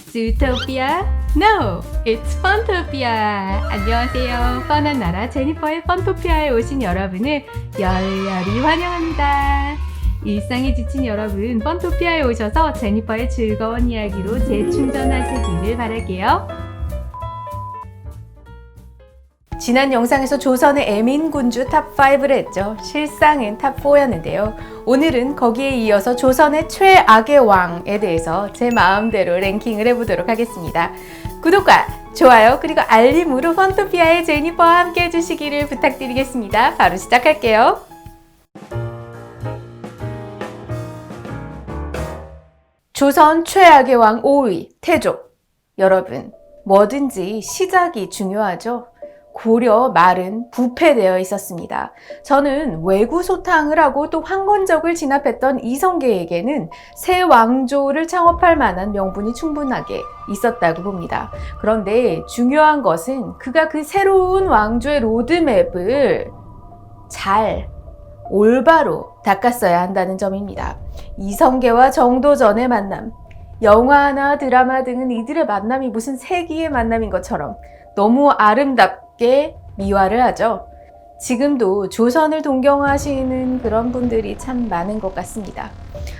Zootopia? No, it's Funtopia. 안녕하세요. 뻔한 나라 제니퍼의 펀토피아에 오신 여러분을 열렬히 환영합니다. 일상에 지친 여러분, 펀토피아에 오셔서 제니퍼의 즐거운 이야기로 재충전하시기를 바랄게요. 지난 영상에서 조선의 애민군주 탑5를 했죠. 실상은 탑4였는데요. 오늘은 거기에 이어서 조선의 최악의 왕에 대해서 제 마음대로 랭킹을 해보도록 하겠습니다. 구독과 좋아요 그리고 알림으로 펀토피아의 제니퍼와 함께 해주시기를 부탁드리겠습니다. 바로 시작할게요. 조선 최악의 왕 5위 태종. 여러분, 뭐든지 시작이 중요하죠. 고려 말은 부패되어 있었습니다. 저는 외구소탕을 하고 또 황건적을 진압했던 이성계에게는 새 왕조를 창업할 만한 명분이 충분하게 있었다고 봅니다. 그런데 중요한 것은 그가 그 새로운 왕조의 로드맵을 잘 올바로 닦았어야 한다는 점입니다. 이성계와 정도전의 만남, 영화나 드라마 등은 이들의 만남이 무슨 세기의 만남인 것처럼 너무 아름답게 미화를 하죠. 지금도 조선을 동경하시는 그런 분들이 참 많은 것 같습니다.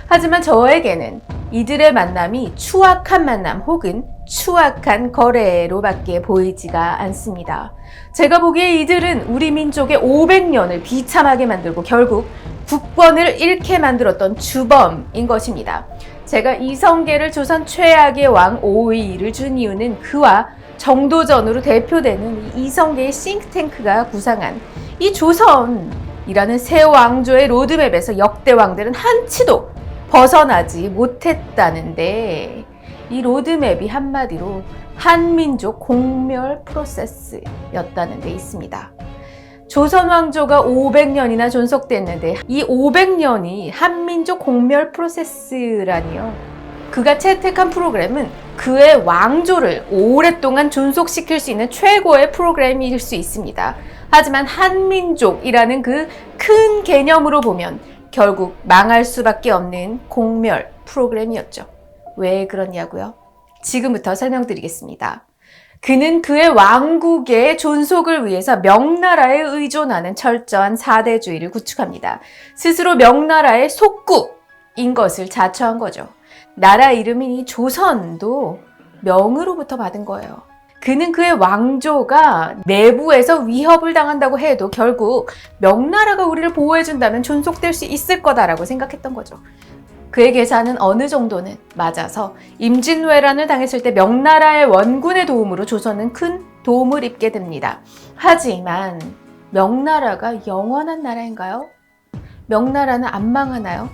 하지만 저에게는 이들의 만남이 추악한 만남 혹은 추악한 거래로밖에 보이지가 않습니다. 제가 보기에 이들은 우리 민족의 500년을 비참하게 만들고 결국 국권을 잃게 만들었던 주범인 것입니다. 제가 이성계를 조선 최악의 왕 5위를 준 이유는 그와 정도전으로 대표되는 이성계의 싱크탱크가 구상한 이 조선이라는 새 왕조의 로드맵에서 역대 왕들은 한치도 벗어나지 못했다는데, 이 로드맵이 한마디로 한민족 공멸 프로세스였다는 데 있습니다. 조선 왕조가 500년이나 존속됐는데 이 500년이 한민족 공멸 프로세스라니요. 그가 채택한 프로그램은 그의 왕조를 오랫동안 존속시킬 수 있는 최고의 프로그램일 수 있습니다. 하지만 한민족이라는 그 큰 개념으로 보면 결국 망할 수밖에 없는 공멸 프로그램이었죠. 왜 그러냐고요? 지금부터 설명드리겠습니다. 그는 그의 왕국의 존속을 위해서 명나라에 의존하는 철저한 사대주의를 구축합니다. 스스로 명나라의 속국인 것을 자처한 거죠. 나라 이름인 이 조선도 명으로부터 받은 거예요. 그는 그의 왕조가 내부에서 위협을 당한다고 해도 결국 명나라가 우리를 보호해준다면 존속될 수 있을 거다라고 생각했던 거죠. 그의 계산은 어느 정도는 맞아서 임진왜란을 당했을 때 명나라의 원군의 도움으로 조선은 큰 도움을 입게 됩니다. 하지만 명나라가 영원한 나라인가요? 명나라는 안 망하나요?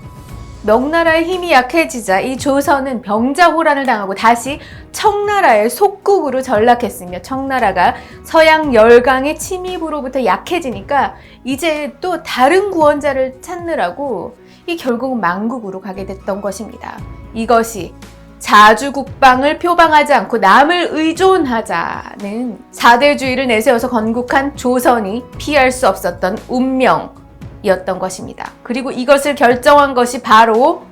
명나라의 힘이 약해지자 이 조선은 병자호란을 당하고 다시 청나라의 속국으로 전락했으며, 청나라가 서양 열강의 침입으로부터 약해지니까 이제 또 다른 구원자를 찾느라고 이 결국은 망국으로 가게 됐던 것입니다. 이것이 자주국방을 표방하지 않고 남을 의존하자는 사대주의를 내세워서 건국한 조선이 피할 수 없었던 운명이었던 것입니다. 그리고 이것을 결정한 것이 바로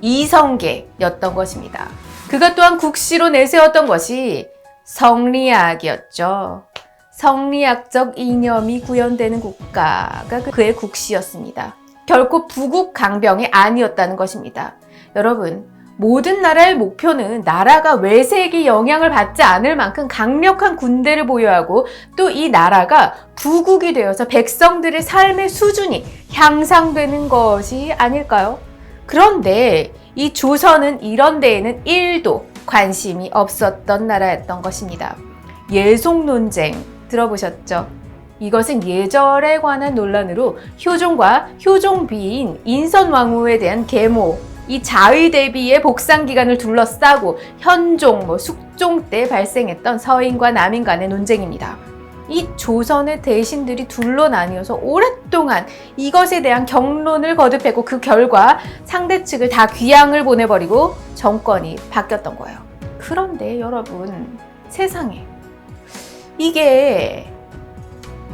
이성계였던 것입니다. 그가 또한 국시로 내세웠던 것이 성리학이었죠. 성리학적 이념이 구현되는 국가가 그의 국시였습니다. 결코 부국 강병이 아니었다는 것입니다. 여러분, 모든 나라의 목표는 나라가 외세에게 영향을 받지 않을 만큼 강력한 군대를 보유하고 또 이 나라가 부국이 되어서 백성들의 삶의 수준이 향상되는 것이 아닐까요? 그런데 이 조선은 이런 데에는 1도 관심이 없었던 나라였던 것입니다. 예속 논쟁 들어보셨죠? 이것은 예절에 관한 논란으로 효종과 효종비인 인선왕후에 대한 계모, 이 자의 대비의 복상 기간을 둘러싸고 현종, 숙종 때 발생했던 서인과 남인 간의 논쟁입니다. 이 조선의 대신들이 둘로 나뉘어서 오랫동안 이것에 대한 경론을 거듭했고 그 결과 상대 측을 다 귀양을 보내버리고 정권이 바뀌었던 거예요. 그런데 여러분, 세상에 이게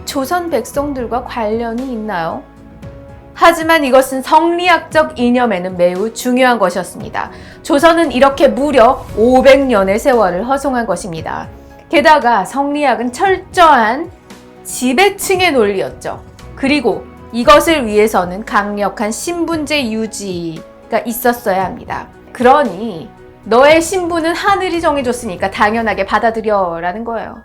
조선 백성들과 관련이 있나요? 하지만 이것은 성리학적 이념에는 매우 중요한 것이었습니다. 조선은 이렇게 무려 500년의 세월을 허송한 것입니다. 게다가 성리학은 철저한 지배층의 논리였죠. 그리고 이것을 위해서는 강력한 신분제 유지가 있었어야 합니다. 그러니 너의 신분은 하늘이 정해줬으니까 당연하게 받아들여라는 거예요.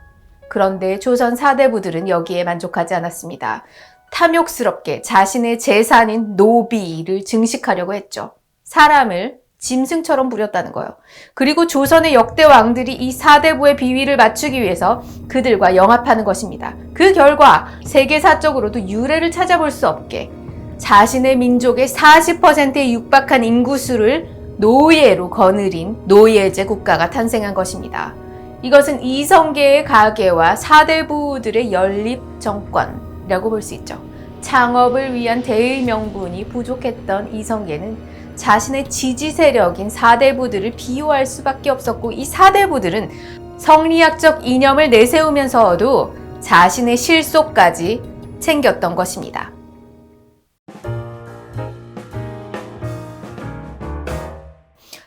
그런데 조선 사대부들은 여기에 만족하지 않았습니다. 탐욕스럽게 자신의 재산인 노비를 증식하려고 했죠. 사람을 짐승처럼 부렸다는 거예요. 그리고 조선의 역대 왕들이 이 사대부의 비위를 맞추기 위해서 그들과 영합하는 것입니다. 그 결과 세계사적으로도 유례를 찾아볼 수 없게 자신의 민족의 40%에 육박한 인구수를 노예로 거느린 노예제 국가가 탄생한 것입니다. 이것은 이성계의 가계와 사대부들의 연립 정권이라고 볼 수 있죠. 창업을 위한 대의 명분이 부족했던 이성계는 자신의 지지 세력인 사대부들을 비호할 수밖에 없었고, 이 사대부들은 성리학적 이념을 내세우면서도 자신의 실속까지 챙겼던 것입니다.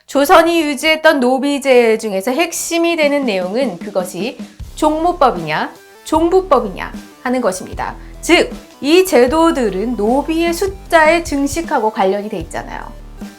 조선이 유지했던 노비제 중에서 핵심이 되는 내용은 그것이 종모법이냐 종부법이냐 하는 것입니다. 즉, 이 제도들은 노비의 숫자에 증식하고 관련이 돼 있잖아요.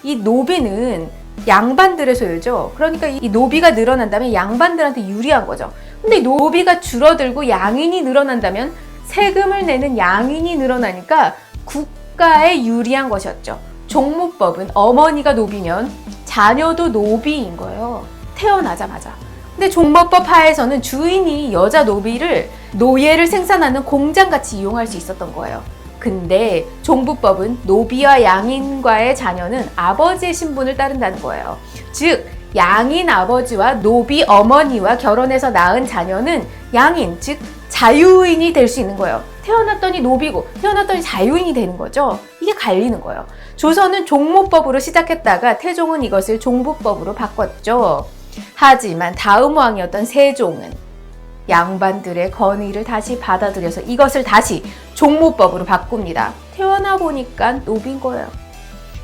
이 노비는 양반들의 소유죠. 그러니까 이 노비가 늘어난다면 양반들한테 유리한 거죠. 근데 노비가 줄어들고 양인이 늘어난다면 세금을 내는 양인이 늘어나니까 국가에 유리한 것이었죠. 종모법은 어머니가 노비면 자녀도 노비인 거예요. 태어나자마자. 근데 종모법 하에서는 주인이 여자 노비를 노예를 생산하는 공장같이 이용할 수 있었던 거예요. 근데 종부법은 노비와 양인과의 자녀는 아버지의 신분을 따른다는 거예요. 즉, 양인 아버지와 노비 어머니와 결혼해서 낳은 자녀는 양인, 즉 자유인이 될 수 있는 거예요. 태어났더니 노비고 태어났더니 자유인이 되는 거죠. 이게 갈리는 거예요. 조선은 종모법으로 시작했다가 태종은 이것을 종부법으로 바꿨죠. 하지만 다음 왕이었던 세종은 양반들의 건의를 다시 받아들여서 이것을 다시 종모법으로 바꿉니다. 태어나 보니까 노비인 거예요.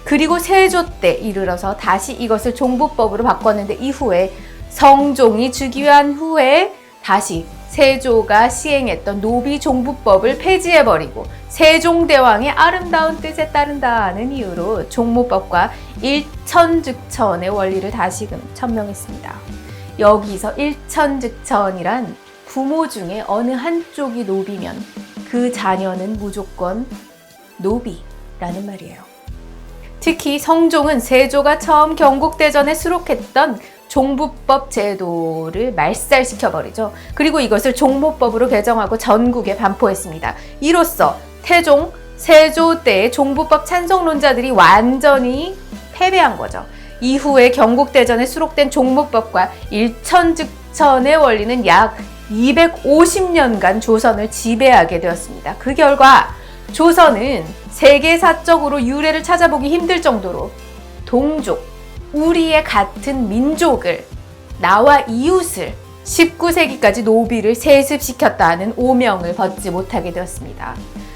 그리고 세조 때 이르러서 다시 이것을 종부법으로 바꿨는데, 이후에 성종이 즉위한 후에 다시 세조가 시행했던 노비종부법을 폐지해버리고 세종대왕의 아름다운 뜻에 따른다는 이유로 종모법과 일천즉천의 원리를 다시금 천명했습니다. 여기서 일천즉천이란 부모 중에 어느 한쪽이 노비면 그 자녀는 무조건 노비라는 말이에요. 특히 성종은 세조가 처음 경국대전에 수록했던 종부법 제도를 말살시켜버리죠. 그리고 이것을 종모법으로 개정하고 전국에 반포했습니다. 이로써 태종, 세조 때의 종부법 찬성론자들이 완전히 패배한 거죠. 이후에 경국대전에 수록된 종모법과 일천즉천의 원리는 약 250년간 조선을 지배하게 되었습니다. 그 결과 조선은 세계사적으로 유례를 찾아보기 힘들 정도로 동족, 우리의 같은 민족을, 나와 이웃을 19세기까지 노비를 세습시켰다는 오명을 벗지 못하게 되었습니다.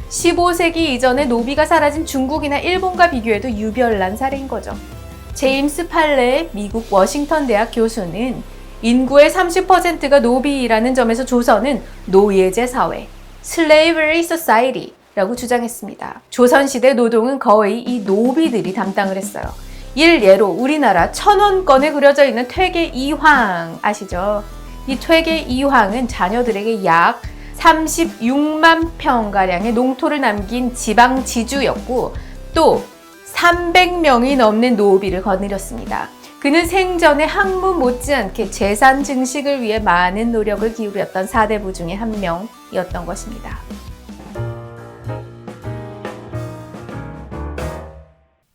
15세기 이전에 노비가 사라진 중국이나 일본과 비교해도 유별난 사례인 거죠. 제임스 팔레 미국 워싱턴 대학 교수는 인구의 30%가 노비라는 점에서 조선은 노예제 사회, slavery society 라고 주장했습니다. 조선시대 노동은 거의 이 노비들이 담당을 했어요. 일예로 우리나라 천원권에 그려져 있는 퇴계 이황 아시죠? 이 퇴계 이황은 자녀들에게 약 36만 평가량의 농토를 남긴 지방 지주였고, 또 300명이 넘는 노비를 거느렸습니다. 그는 생전에 학문 못지않게 재산 증식을 위해 많은 노력을 기울였던 사대부 중에 한 명이었던 것입니다.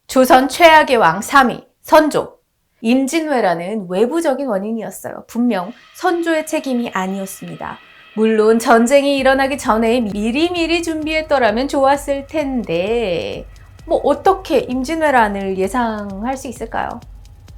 조선 최악의 왕 3위, 선조. 임진왜란은 외부적인 원인이었어요. 분명 선조의 책임이 아니었습니다. 물론 전쟁이 일어나기 전에 미리미리 준비했더라면 좋았을 텐데, 어떻게 임진왜란을 예상할 수 있을까요?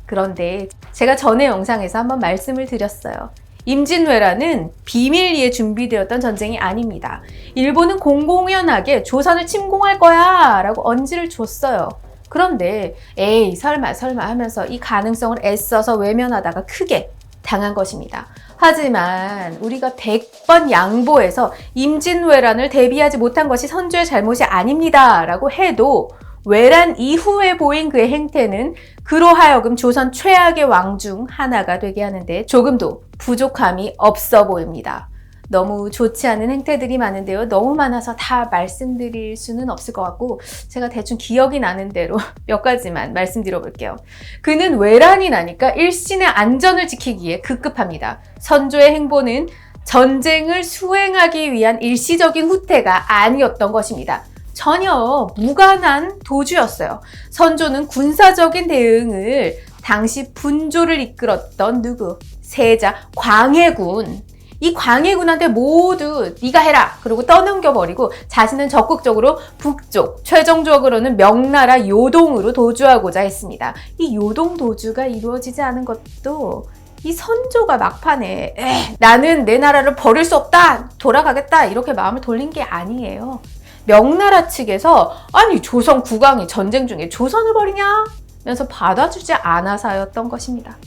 그런데 제가 전에 영상에서 한번 말씀을 드렸어요. 임진왜란은 비밀리에 준비되었던 전쟁이 아닙니다. 일본은 공공연하게 조선을 침공할 거야 라고 언지를 줬어요. 그런데 에이 설마 하면서 이 가능성을 애써서 외면하다가 크게 당한 것입니다. 하지만 우리가 100번 양보해서 임진왜란을 대비하지 못한 것이 선조의 잘못이 아닙니다 라고 해도 외란 이후에 보인 그의 행태는 그로 하여금 조선 최악의 왕 중 하나가 되게 하는데 조금도 부족함이 없어 보입니다. 너무 좋지 않은 행태들이 많은데요. 너무 많아서 다 말씀드릴 수는 없을 것 같고 제가 대충 기억이 나는 대로 몇 가지만 말씀드려 볼게요. 그는 외란이 나니까 일신의 안전을 지키기에 급급합니다. 선조의 행보는 전쟁을 수행하기 위한 일시적인 후퇴가 아니었던 것입니다. 전혀 무관한 도주였어요. 선조는 군사적인 대응을 당시 분조를 이끌었던 누구? 세자 광해군. 이 광해군한테 모두 네가 해라 그리고 떠넘겨버리고 자신은 적극적으로 북쪽, 최종적으로는 명나라 요동으로 도주하고자 했습니다. 이 요동 도주가 이루어지지 않은 것도 이 선조가 막판에 나는 내 나라를 버릴 수 없다 돌아가겠다 이렇게 마음을 돌린 게 아니에요. 명나라 측에서 아니 조선 국왕이 전쟁 중에 조선을 버리냐? 면서 받아주지 않아서였던 것입니다.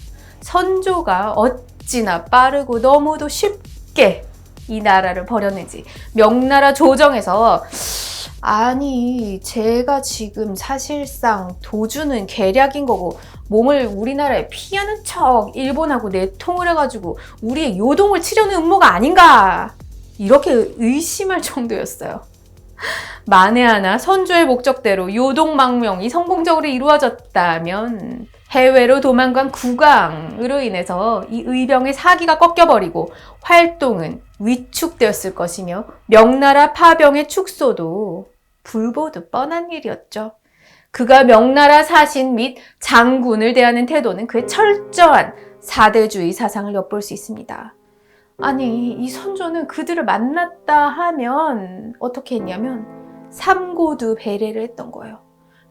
선조가 어찌나 빠르고 너무도 쉽게 이 나라를 버렸는지 명나라 조정에서 아니 제가 지금 사실상 도주는 계략인 거고 몸을 우리나라에 피하는 척 일본하고 내통을 해가지고 우리의 요동을 치려는 음모가 아닌가 이렇게 의심할 정도였어요. 만에 하나 선조의 목적대로 요동망명이 성공적으로 이루어졌다면 해외로 도망간 국왕으로 인해서 이 의병의 사기가 꺾여버리고 활동은 위축되었을 것이며 명나라 파병의 축소도 불보듯 뻔한 일이었죠. 그가 명나라 사신 및 장군을 대하는 태도는 그의 철저한 사대주의 사상을 엿볼 수 있습니다. 아니 이 선조는 그들을 만났다 하면 어떻게 했냐면 삼고두 배례를 했던 거예요.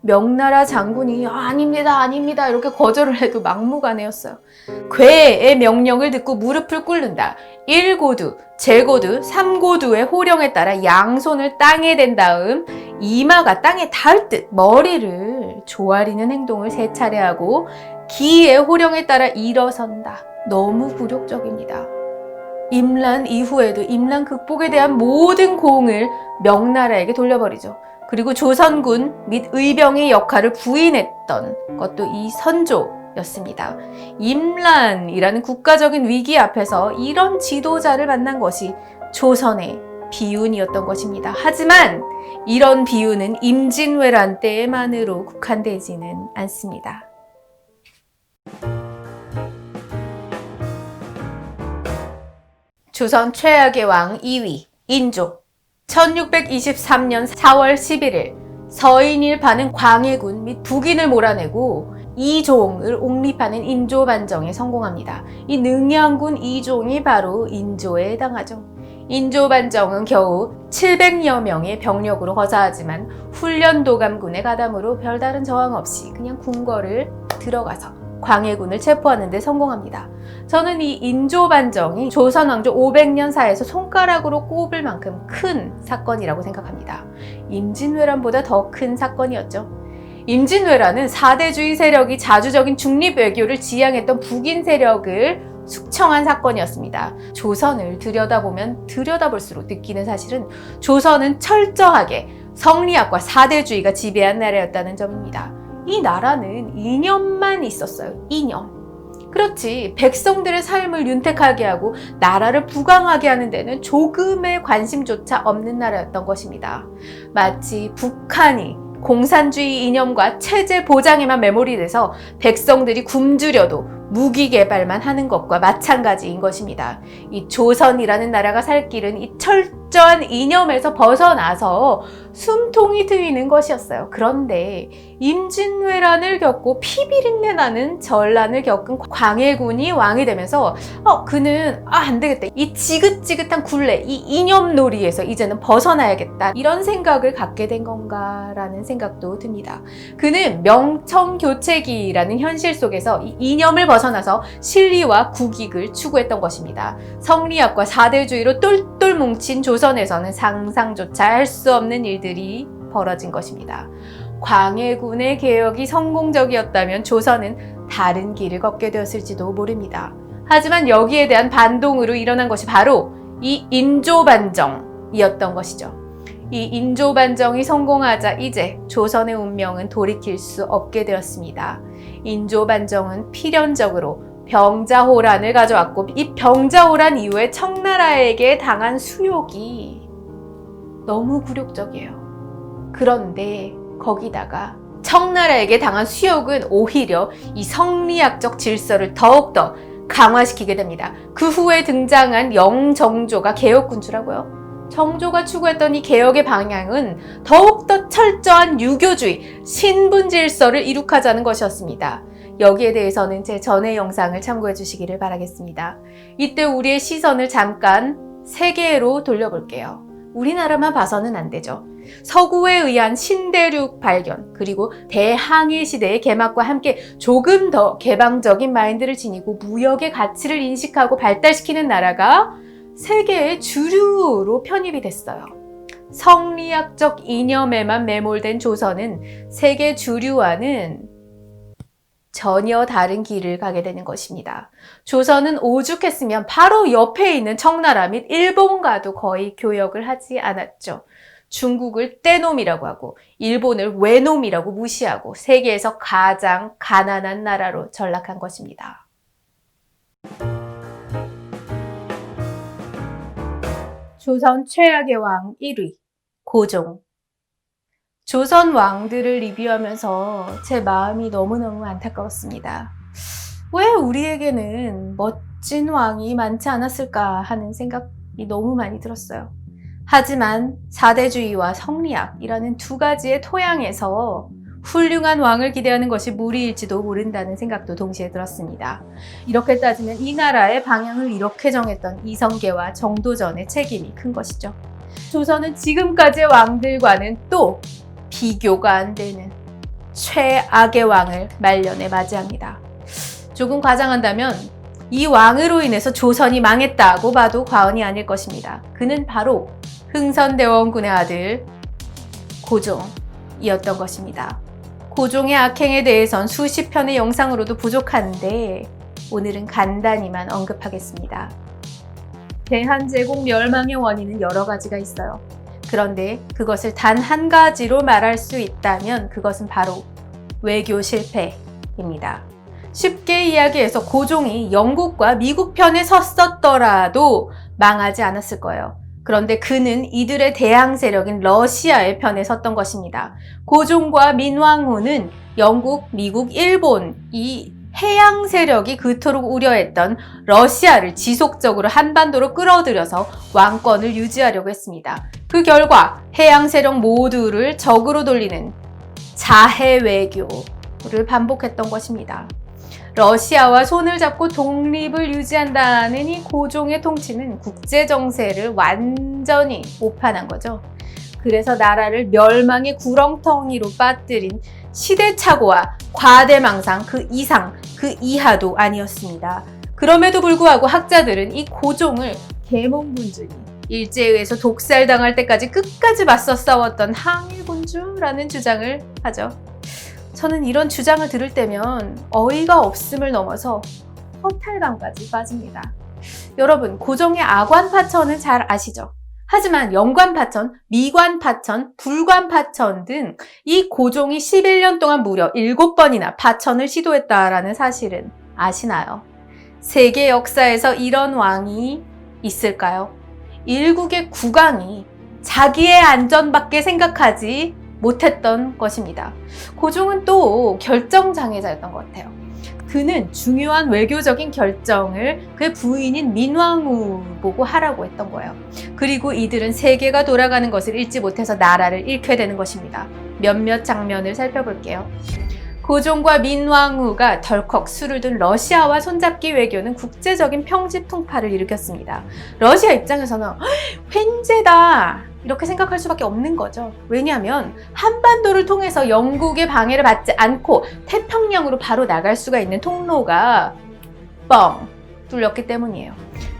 명나라 장군이 아닙니다 이렇게 거절을 해도 막무가내였어요. 괴의 명령을 듣고 무릎을 꿇는다. 1고두, 제고두, 3고두의 호령에 따라 양손을 땅에 댄 다음 이마가 땅에 닿을 듯 머리를 조아리는 행동을 3차례 하고 기의 호령에 따라 일어선다. 너무 굴욕적입니다. 임란 이후에도 임란 극복에 대한 모든 공을 명나라에게 돌려버리죠. 그리고 조선군 및 의병의 역할을 부인했던 것도 이 선조였습니다. 임란이라는 국가적인 위기 앞에서 이런 지도자를 만난 것이 조선의 비운이었던 것입니다. 하지만 이런 비운은 임진왜란 때만으로 국한되지는 않습니다. 조선 최악의 왕 2위 인조. 1623년 4월 11일 서인일파는 광해군 및 북인을 몰아내고 이종을 옹립하는 인조반정에 성공합니다. 이 능양군 이종이 바로 인조에 해당하죠. 인조반정은 겨우 700여 명의 병력으로 거사하지만 훈련도감군의 가담으로 별다른 저항 없이 그냥 궁궐을 들어가서 광해군을 체포하는 데 성공합니다. 저는 이 인조반정이 조선 왕조 500년 사이에서 손가락으로 꼽을 만큼 큰 사건이라고 생각합니다. 임진왜란보다 더 큰 사건이었죠. 임진왜란은 사대주의 세력이 자주적인 중립 외교를 지향했던 북인 세력을 숙청한 사건이었습니다. 조선을 들여다보면 들여다볼수록 느끼는 사실은 조선은 철저하게 성리학과 사대주의가 지배한 나라였다는 점입니다. 이 나라는 이념만 있었어요. 이념. 그렇지 백성들의 삶을 윤택하게 하고 나라를 부강하게 하는 데는 조금의 관심조차 없는 나라였던 것입니다. 마치 북한이 공산주의 이념과 체제 보장에만 매몰이돼서 백성들이 굶주려도 무기 개발만 하는 것과 마찬가지인 것입니다. 이 조선이라는 나라가 살 길은 이 철저한 철저한 이념에서 벗어나서 숨통이 트이는 것이었어요. 그런데 임진왜란을 겪고 피비린내 나는 전란을 겪은 광해군이 왕이 되면서 그는 안 되겠다. 이 지긋지긋한 굴레, 이 이념놀이에서 이제는 벗어나야겠다. 이런 생각을 갖게 된 건가라는 생각도 듭니다. 그는 명청교체기라는 현실 속에서 이 이념을 벗어나서 실리와 국익을 추구했던 것입니다. 성리학과 사대주의로 똘똘 뭉친 조선에서는 상상조차 할 수 없는 일들이 벌어진 것입니다. 광해군의 개혁이 성공적이었다면 조선은 다른 길을 걷게 되었을지도 모릅니다. 하지만 여기에 대한 반동으로 일어난 것이 바로 이 인조반정이었던 것이죠. 이 인조반정이 성공하자 이제 조선의 운명은 돌이킬 수 없게 되었습니다. 인조반정은 필연적으로 병자호란을 가져왔고 이 병자호란 이후에 청나라에게 당한 수욕이 너무 굴욕적이에요. 그런데 거기다가 청나라에게 당한 수욕은 오히려 이 성리학적 질서를 더욱더 강화시키게 됩니다. 그 후에 등장한 영정조가 개혁군주라고요. 정조가 추구했던 이 개혁의 방향은 더욱더 철저한 유교주의, 신분 질서를 이룩하자는 것이었습니다. 여기에 대해서는 제 전의 영상을 참고해 주시기를 바라겠습니다. 이때 우리의 시선을 잠깐 세계로 돌려볼게요. 우리나라만 봐서는 안 되죠. 서구에 의한 신대륙 발견, 그리고 대항해 시대의 개막과 함께 조금 더 개방적인 마인드를 지니고 무역의 가치를 인식하고 발달시키는 나라가 세계의 주류로 편입이 됐어요. 성리학적 이념에만 매몰된 조선은 세계 주류와는 전혀 다른 길을 가게 되는 것입니다. 조선은 오죽했으면 바로 옆에 있는 청나라 및 일본과도 거의 교역을 하지 않았죠. 중국을 떼놈이라고 하고 일본을 외놈이라고 무시하고 세계에서 가장 가난한 나라로 전락한 것입니다. 조선 최악의 왕 1위 고종. 조선 왕들을 리뷰하면서 제 마음이 너무너무 안타까웠습니다. 왜 우리에게는 멋진 왕이 많지 않았을까 하는 생각이 너무 많이 들었어요. 하지만 사대주의와 성리학이라는 두 가지의 토양에서 훌륭한 왕을 기대하는 것이 무리일지도 모른다는 생각도 동시에 들었습니다. 이렇게 따지면 이 나라의 방향을 이렇게 정했던 이성계와 정도전의 책임이 큰 것이죠. 조선은 지금까지의 왕들과는 또 비교가 안 되는 최악의 왕을 말년에 맞이합니다. 조금 과장한다면 이 왕으로 인해서 조선이 망했다고 봐도 과언이 아닐 것입니다. 그는 바로 흥선대원군의 아들 고종이었던 것입니다. 고종의 악행에 대해선 수십 편의 영상으로도 부족한데 오늘은 간단히만 언급하겠습니다. 대한제국 멸망의 원인은 여러 가지가 있어요. 그런데 그것을 단 한 가지로 말할 수 있다면 그것은 바로 외교 실패입니다. 쉽게 이야기해서 고종이 영국과 미국 편에 섰었더라도 망하지 않았을 거예요. 그런데 그는 이들의 대항 세력인 러시아의 편에 섰던 것입니다. 고종과 민왕후는 영국, 미국, 일본 이 해양 세력이 그토록 우려했던 러시아를 지속적으로 한반도로 끌어들여서 왕권을 유지하려고 했습니다. 그 결과 해양 세력 모두를 적으로 돌리는 자해 외교를 반복했던 것입니다. 러시아와 손을 잡고 독립을 유지한다는 이 고종의 통치는 국제 정세를 완전히 오판한 거죠. 그래서 나라를 멸망의 구렁텅이로 빠뜨린 시대착오와 과대망상 그 이상, 그 이하도 아니었습니다. 그럼에도 불구하고 학자들은 이 고종을 계몽군주니 일제에 의해서 독살당할 때까지 끝까지 맞서 싸웠던 항일군주라는 주장을 하죠. 저는 이런 주장을 들을 때면 어이가 없음을 넘어서 허탈감까지 빠집니다. 여러분, 고종의 아관파천은 잘 아시죠? 하지만 영관파천, 미관파천, 불관파천 등 이 고종이 11년 동안 무려 7번이나 파천을 시도했다라는 사실은 아시나요? 세계 역사에서 이런 왕이 있을까요? 일국의 국왕이 자기의 안전밖에 생각하지 못했던 것입니다. 고종은 또 결정장애자였던 것 같아요. 그는 중요한 외교적인 결정을 그의 부인인 민왕후 보고 하라고 했던 거예요. 그리고 이들은 세계가 돌아가는 것을 읽지 못해서 나라를 잃게 되는 것입니다. 몇몇 장면을 살펴볼게요. 고종과 민왕후가 덜컥 수를 둔 러시아와 손잡기 외교는 국제적인 평지풍파를 일으켰습니다. 러시아 입장에서는 횡재다 이렇게 생각할 수밖에 없는 거죠. 왜냐하면 한반도를 통해서 영국의 방해를 받지 않고 태평양으로 바로 나갈 수가 있는 통로가 뻥 뚫렸기 때문이에요.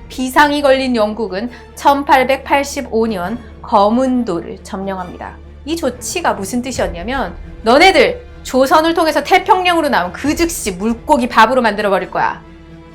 비상이 걸린 영국은 1885년 거문도를 점령합니다. 이 조치가 무슨 뜻이었냐면 너네들 조선을 통해서 태평양으로 나온 그 즉시 물고기 밥으로 만들어버릴 거야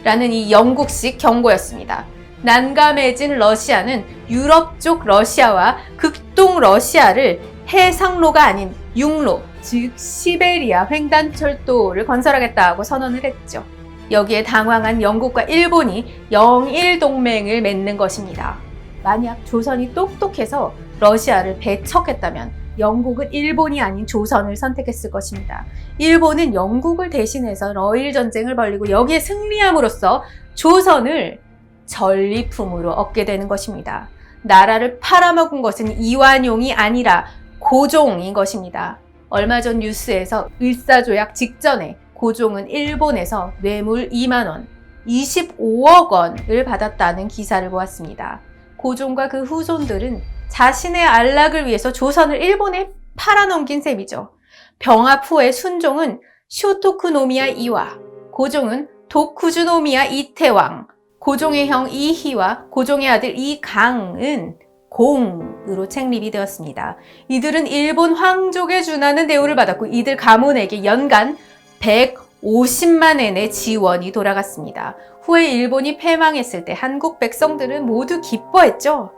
라는 이 영국식 경고였습니다. 난감해진 러시아는 유럽 쪽 러시아와 극동 러시아를 해상로가 아닌 육로, 즉 시베리아 횡단철도를 건설하겠다고 선언을 했죠. 여기에 당황한 영국과 일본이 영일 동맹을 맺는 것입니다. 만약 조선이 똑똑해서 러시아를 배척했다면 영국은 일본이 아닌 조선을 선택했을 것입니다. 일본은 영국을 대신해서 러일 전쟁을 벌이고 여기에 승리함으로써 조선을 전리품으로 얻게 되는 것입니다. 나라를 팔아먹은 것은 이완용이 아니라 고종인 것입니다. 얼마 전 뉴스에서 을사조약 직전에 고종은 일본에서 뇌물 2만 원, 25억 원을 받았다는 기사를 보았습니다. 고종과 그 후손들은 자신의 안락을 위해서 조선을 일본에 팔아넘긴 셈이죠. 병합 후에 순종은 쇼토쿠노미야 이와, 고종은 도쿠주노미야 이태왕, 고종의 형 이희와 고종의 아들 이강은 공으로 책립이 되었습니다. 이들은 일본 황족에 준하는 대우를 받았고 이들 가문에게 연간 150만 엔의 지원이 돌아갔습니다. 후에 일본이 패망했을 때 한국 백성들은 모두 기뻐했죠.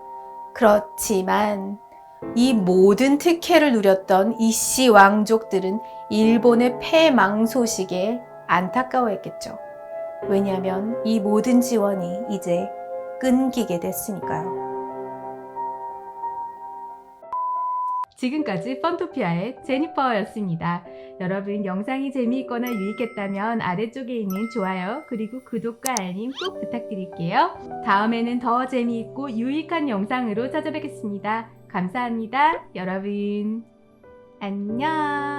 그렇지만 이 모든 특혜를 누렸던 이씨 왕족들은 일본의 패망 소식에 안타까워했겠죠. 왜냐하면 이 모든 지원이 이제 끊기게 됐으니까요. 지금까지 펀토피아의 제니퍼였습니다. 여러분 영상이 재미있거나 유익했다면 아래쪽에 있는 좋아요 그리고 구독과 알림 꼭 부탁드릴게요. 다음에는 더 재미있고 유익한 영상으로 찾아뵙겠습니다. 감사합니다. 여러분 안녕.